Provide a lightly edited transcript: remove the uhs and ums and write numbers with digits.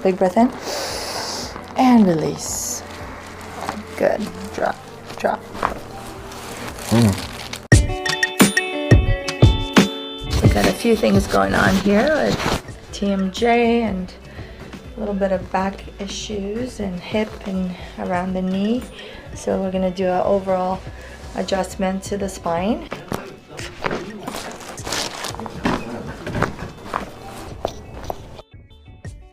Big breath in. And release. Good. Drop, drop. We got a few things going on here with TMJ and a little bit of back issues and hip and around the knee. So we're gonna do an overall adjustment to the spine.